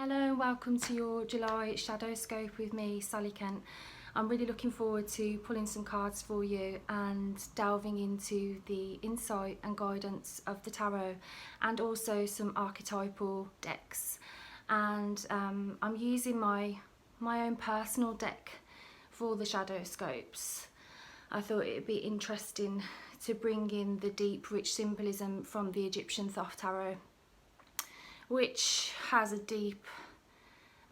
Hello and welcome to your July Shadowscope with me, Sally Kent. I'm really looking forward to pulling some cards for you and delving into the insight and guidance of the tarot and also some archetypal decks. And I'm using my own personal deck for the Shadowscopes. I thought it would be interesting to bring in the deep, rich symbolism from the Egyptian Thoth Tarot, which has a deep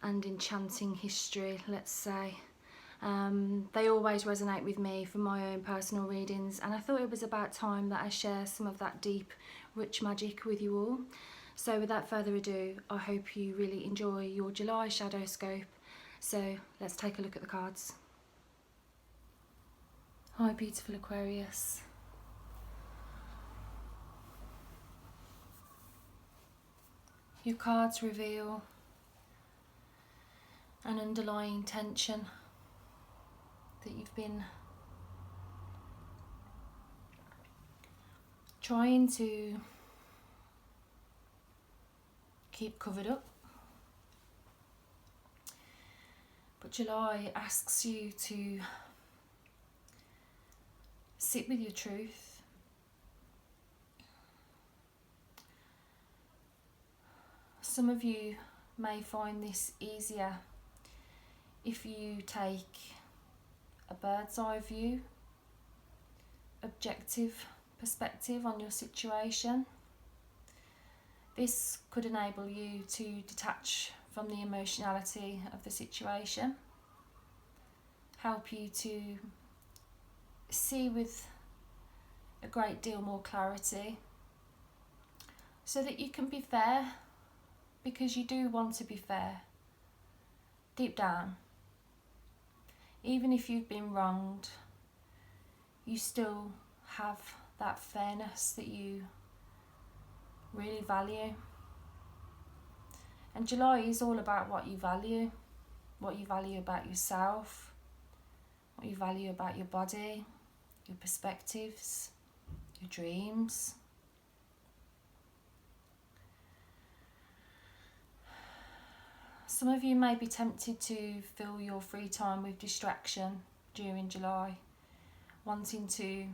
and enchanting history, let's say. They always resonate with me from my own personal readings, and I thought it was about time that I share some of that deep, rich magic with you all. So without further ado, I hope you really enjoy your July Shadowscope. So let's take a look at the cards. Hi beautiful Aquarius. Your cards reveal an underlying tension that you've been trying to keep covered up. But July asks you to sit with your truth. Some of you may find this easier if you take a bird's eye view, objective perspective on your situation. This could enable you to detach from the emotionality of the situation, help you to see with a great deal more clarity so that you can be fair. Because you do want to be fair, deep down. Even if you've been wronged, you still have that fairness that you really value. And July is all about what you value about yourself, what you value about your body, your perspectives, your dreams. Some of you may be tempted to fill your free time with distraction during July, wanting to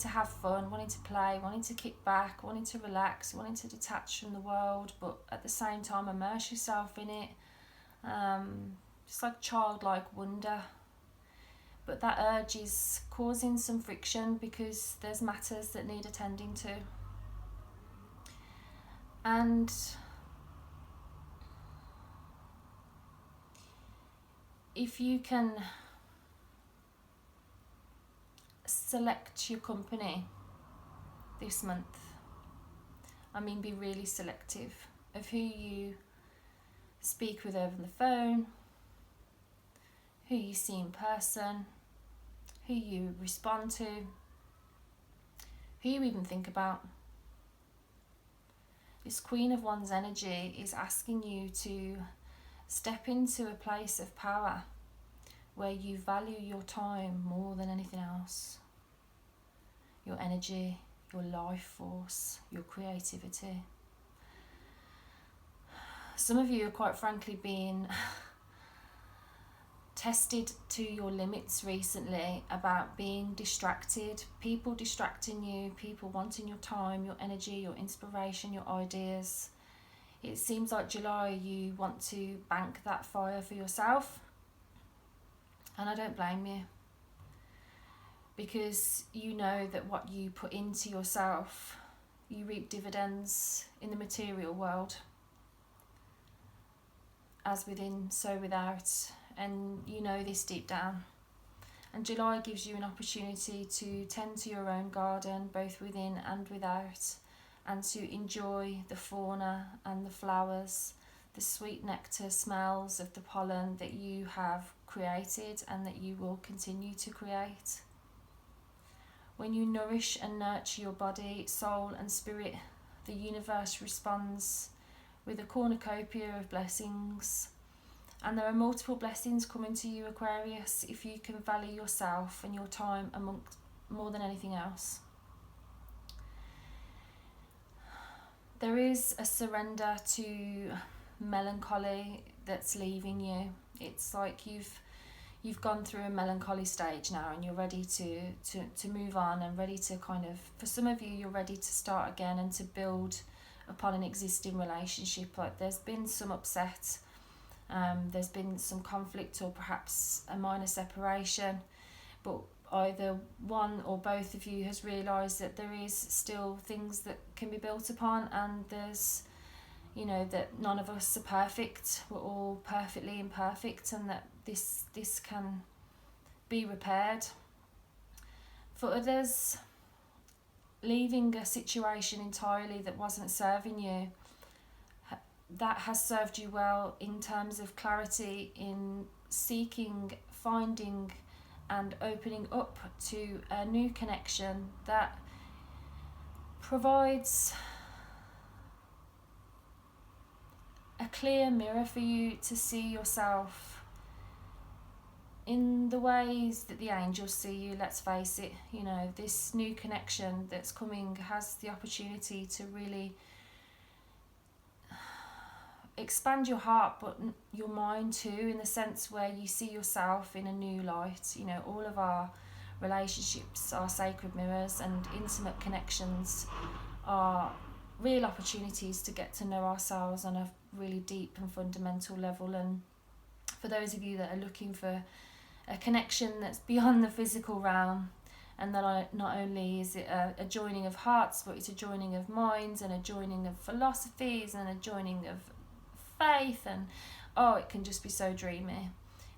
have fun, wanting to play, wanting to kick back, wanting to relax, wanting to detach from the world, but at the same time immerse yourself in it. Just like childlike wonder. But that urge is causing some friction because there's matters that need attending to. And if you can select your company this month, I mean be really selective of who you speak with over the phone, who you see in person, who you respond to, who you even think about. This Queen of Wands energy is asking you to step into a place of power where you value your time more than anything else. Your energy, your life force, your creativity. Some of you are quite frankly being tested to your limits recently about being distracted, people distracting you, people wanting your time, your energy, your inspiration, your ideas. It seems like July you want to bank that fire for yourself, and I don't blame you, because you know that what you put into yourself, you reap dividends in the material world, as within so without. And you know this deep down. And July gives you an opportunity to tend to your own garden, both within and without, and to enjoy the fauna and the flowers, the sweet nectar smells of the pollen that you have created and that you will continue to create. When you nourish and nurture your body, soul and spirit, the universe responds with a cornucopia of blessings. And there are multiple blessings coming to you, Aquarius, if you can value yourself and your time amongst more than anything else. There is a surrender to melancholy that's leaving you. It's like you've gone through a melancholy stage now, and you're ready to move on, and ready to kind of, for some of you, you're ready to start again and to build upon an existing relationship. Like there's been some upset, there's been some conflict, or perhaps a minor separation, but either one or both of you has realised that there is still things that can be built upon, and there's, you know, that none of us are perfect, we're all perfectly imperfect, and that this can be repaired. For others, leaving a situation entirely that wasn't serving you, that has served you well in terms of clarity in seeking, finding and opening up to a new connection that provides a clear mirror for you to see yourself in the ways that the angels see you. Let's face it, you know, this new connection that's coming has the opportunity to really expand your heart, but your mind too, in the sense where you see yourself in a new light. You know, all of our relationships are sacred mirrors, and intimate connections are real opportunities to get to know ourselves on a really deep and fundamental level. And for those of you that are looking for a connection that's beyond the physical realm, and that not only is it a joining of hearts, but it's a joining of minds, and a joining of philosophies, and a joining of faith, and it can just be so dreamy.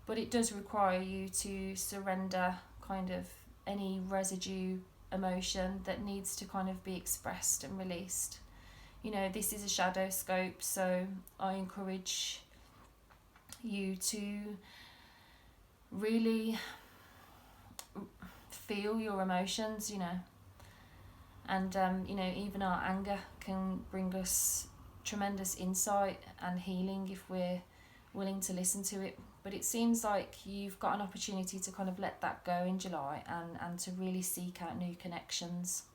But it does require you to surrender kind of any residue emotion that needs to kind of be expressed and released. You know, this is a shadow scope, so I encourage you to really feel your emotions, you know, and you know, even our anger can bring us tremendous insight and healing if we're willing to listen to it. But it seems like you've got an opportunity to kind of let that go in July, and to really seek out new connections,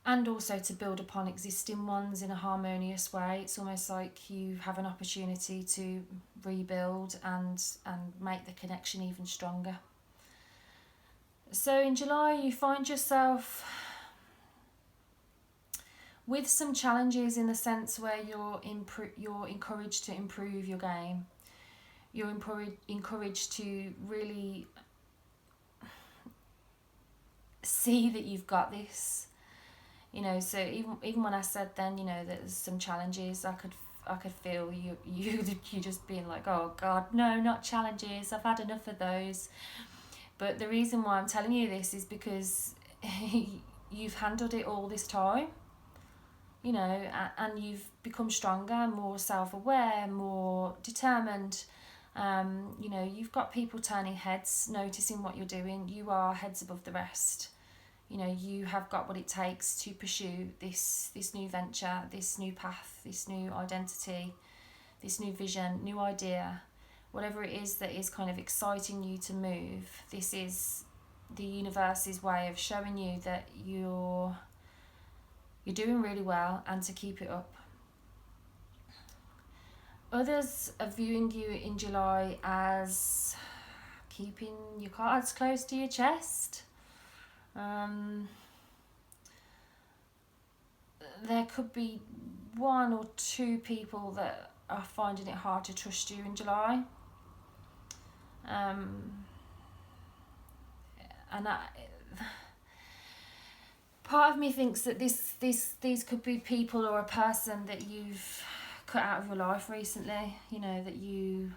and also to build upon existing ones in a harmonious way. It's almost like you have an opportunity to rebuild and make the connection even stronger. So in July, you find yourself with some challenges, in the sense where you're encouraged to improve your game. You're encouraged to really see that you've got this. You know, so even when I said then, you know, that there's some challenges, I could feel you just being like, oh God, no, not challenges. I've had enough of those. But the reason why I'm telling you this is because you've handled it all this time. You know, and you've become stronger, more self-aware, more determined. You know, you've got people turning heads, noticing what you're doing. You are heads above the rest. You know, you have got what it takes to pursue this new venture, this new path, this new identity, this new vision, new idea, whatever it is that is kind of exciting you to move. This is the universe's way of showing you that you're doing really well, and to keep it up. Others are viewing you in July as keeping your cards close to your chest. There could be one or two people that are finding it hard to trust you in July. Part of me thinks that these could be people or a person that you've cut out of your life recently, you know, that you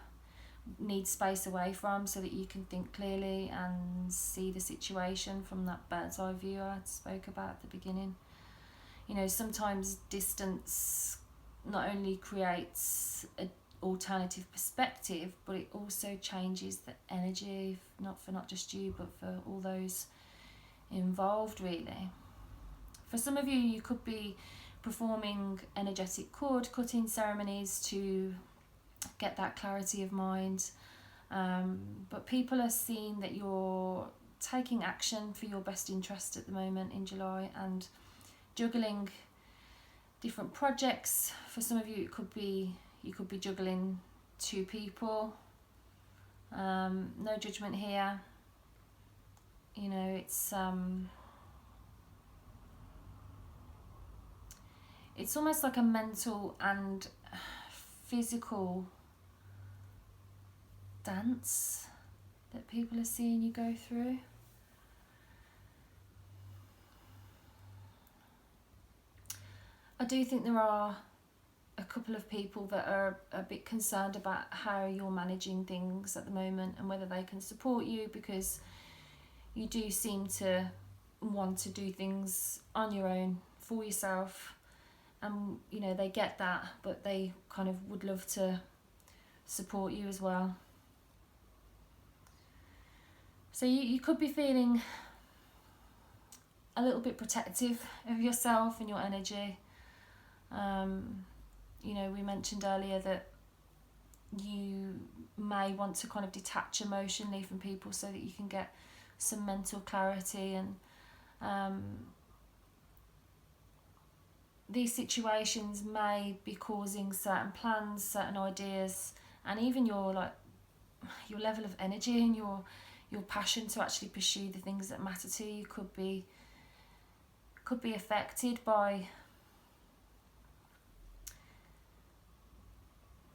need space away from so that you can think clearly and see the situation from that bird's eye view I spoke about at the beginning. You know, sometimes distance not only creates an alternative perspective, but it also changes the energy, not just you, but for all those involved, really. For some of you, you could be performing energetic cord cutting ceremonies to get that clarity of mind. But people are seeing that you're taking action for your best interest at the moment in July, and juggling different projects. For some of you, it could be you could be juggling 2 people. No judgment here. You know, it's almost like a mental and physical dance that people are seeing you go through. I do think there are a couple of people that are a bit concerned about how you're managing things at the moment and whether they can support you, because you do seem to want to do things on your own for yourself, and you know, they get that, but they kind of would love to support you as well. So you could be feeling a little bit protective of yourself and your energy. You know, we mentioned earlier that you may want to kind of detach emotionally from people so that you can get some mental clarity, and these situations may be causing certain plans, certain ideas, and even your level of energy and your passion to actually pursue the things that matter to you could be affected by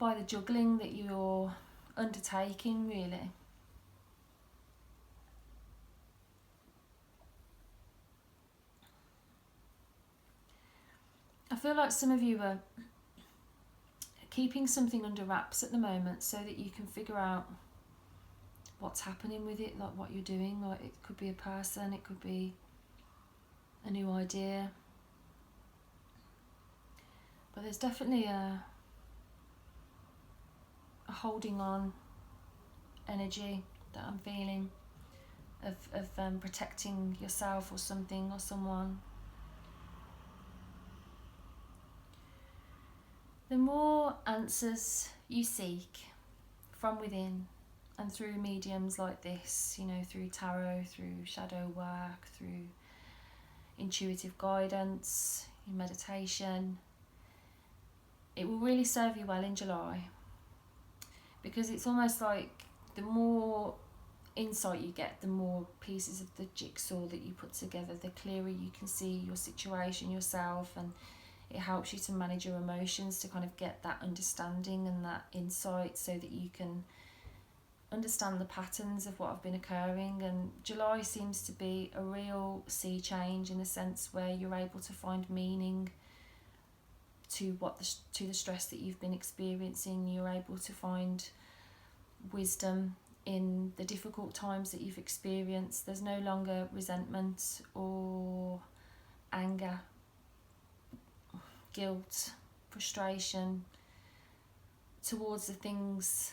the juggling that you're undertaking, really. I feel like some of you are keeping something under wraps at the moment so that you can figure out what's happening with it, like what you're doing. Like, it could be a person, it could be a new idea, but there's definitely a holding on energy that I'm feeling of protecting yourself or something or someone. The more answers you seek from within and through mediums like this, you know, through tarot, through shadow work, through intuitive guidance, in meditation, it will really serve you well in July, because it's almost like the more insight you get, the more pieces of the jigsaw that you put together, the clearer you can see your situation, yourself, and it helps you to manage your emotions, to kind of get that understanding and that insight so that you can understand the patterns of what have been occurring. And July seems to be a real sea change, in the sense where you're able to find meaning to the stress that you've been experiencing. You're able to find wisdom in the difficult times that you've experienced. There's no longer resentment or anger, guilt, frustration towards the things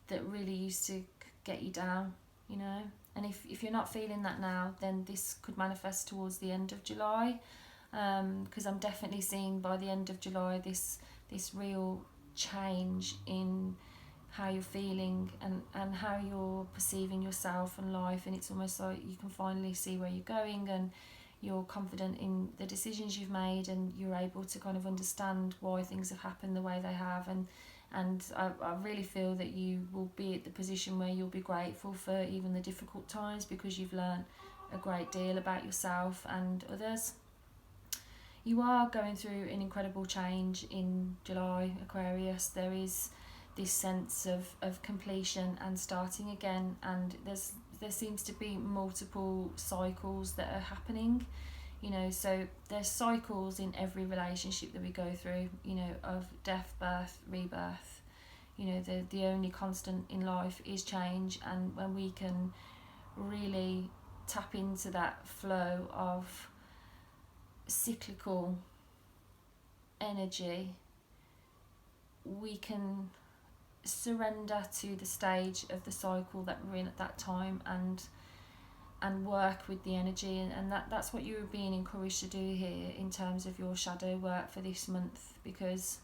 that really used to get you down, you know. And if you're not feeling that now, then this could manifest towards the end of July, because I'm definitely seeing by the end of July this real change in how you're feeling and how you're perceiving yourself and life. And it's almost like you can finally see where you're going, and you're confident in the decisions you've made, and you're able to kind of understand why things have happened the way they have. And I really feel that you will be at the position where you'll be grateful for even the difficult times, because you've learned a great deal about yourself and others. You are going through an incredible change in July, Aquarius. There is this sense of completion and starting again, and there seems to be multiple cycles that are happening, you know. So there's cycles in every relationship that we go through, you know, of death, birth, rebirth. You know, the only constant in life is change, and when we can really tap into that flow of cyclical energy, we can surrender to the stage of the cycle that we're in at that time, and work with the energy. And that's what you're being encouraged to do here in terms of your shadow work for this month, because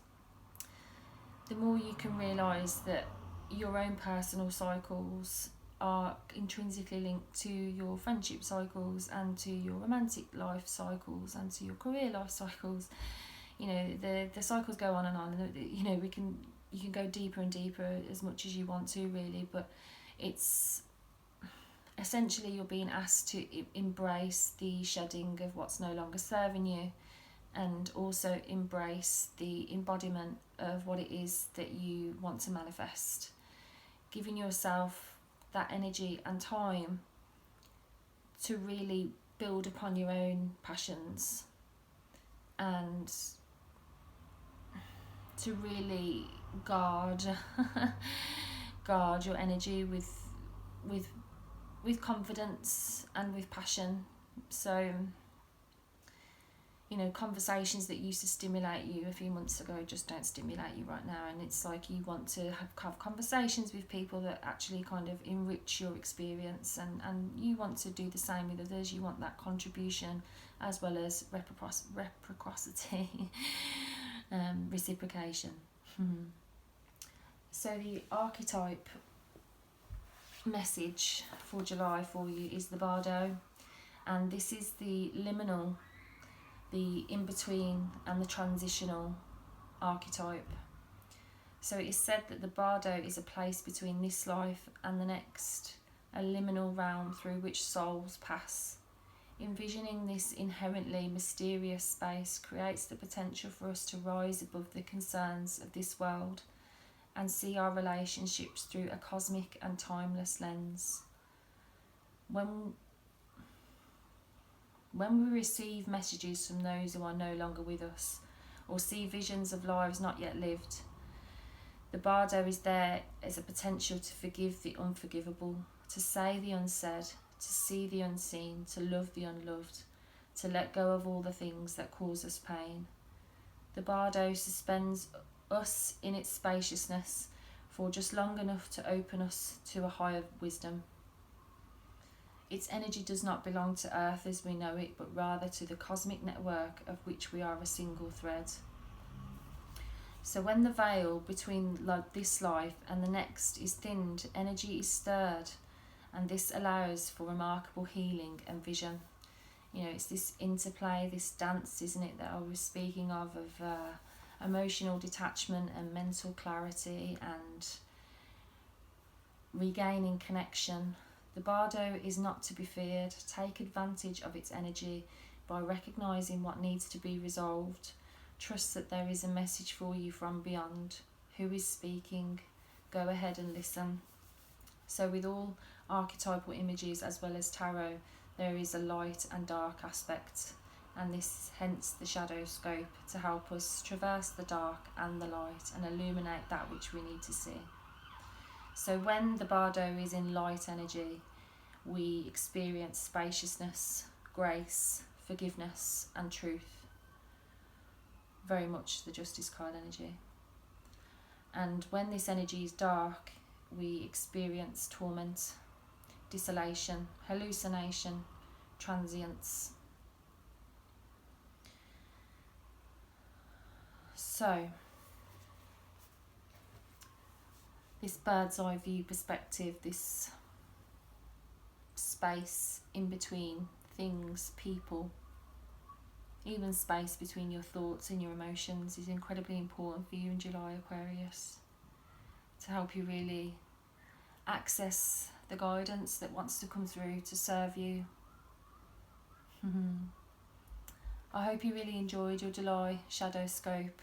the more you can realise that your own personal cycles are intrinsically linked to your friendship cycles and to your romantic life cycles and to your career life cycles, you know, the cycles go on, and you know, you can go deeper and deeper as much as you want to, really, but it's essentially you're being asked to embrace the shedding of what's no longer serving you, and also embrace the embodiment of what it is that you want to manifest, giving yourself that energy and time to really build upon your own passions, and to really guard your energy with confidence and with passion. So, you know, conversations that used to stimulate you a few months ago just don't stimulate you right now, and it's like you want to have conversations with people that actually kind of enrich your experience, and you want to do the same with others. You want that contribution as well as reciprocity, reciprocation. So the archetype message for July for you is the Bardo, and this is the liminal, the in-between and the transitional archetype. So it is said that the Bardo is a place between this life and the next, a liminal realm through which souls pass. Envisioning this inherently mysterious space creates the potential for us to rise above the concerns of this world and see our relationships through a cosmic and timeless lens. When we receive messages from those who are no longer with us, or see visions of lives not yet lived, the Bardo is there as a potential to forgive the unforgivable, to say the unsaid, to see the unseen, to love the unloved, to let go of all the things that cause us pain. The Bardo suspends us in its spaciousness for just long enough to open us to a higher wisdom. Its energy does not belong to Earth as we know it, but rather to the cosmic network of which we are a single thread. So when the veil between this life and the next is thinned, energy is stirred, and this allows for remarkable healing and vision. You know, it's this interplay, this dance, isn't it, that I was speaking of emotional detachment and mental clarity and regaining connection. The Bardo is not to be feared. Take advantage of its energy by recognising what needs to be resolved. Trust that there is a message for you from beyond. Who is speaking? Go ahead and listen. So with all archetypal images as well as tarot, there is a light and dark aspect, and this hence the Shadowscope, to help us traverse the dark and the light and illuminate that which we need to see. So when the Bardo is in light energy, we experience spaciousness, grace, forgiveness and truth. Very much the Justice card energy. And when this energy is dark, we experience torment, desolation, hallucination, transience. So, this bird's eye view perspective, this space in between things, people, even space between your thoughts and your emotions is incredibly important for you in July, Aquarius, to help you really access the guidance that wants to come through to serve you. I hope you really enjoyed your July Shadowscope.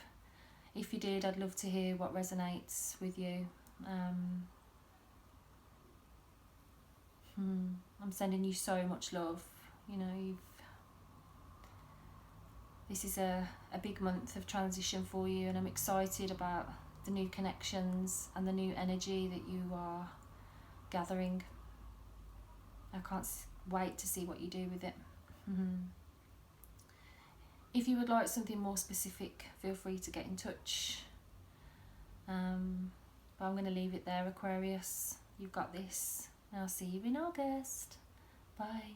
If you did, I'd love to hear what resonates with you. I'm sending you so much love. You know, this is a big month of transition for you, and I'm excited about the new connections and the new energy that you are gathering. I can't wait to see what you do with it. If you would like something more specific, feel free to get in touch. But I'm going to leave it there, Aquarius. You've got this. I'll see you in August. Bye.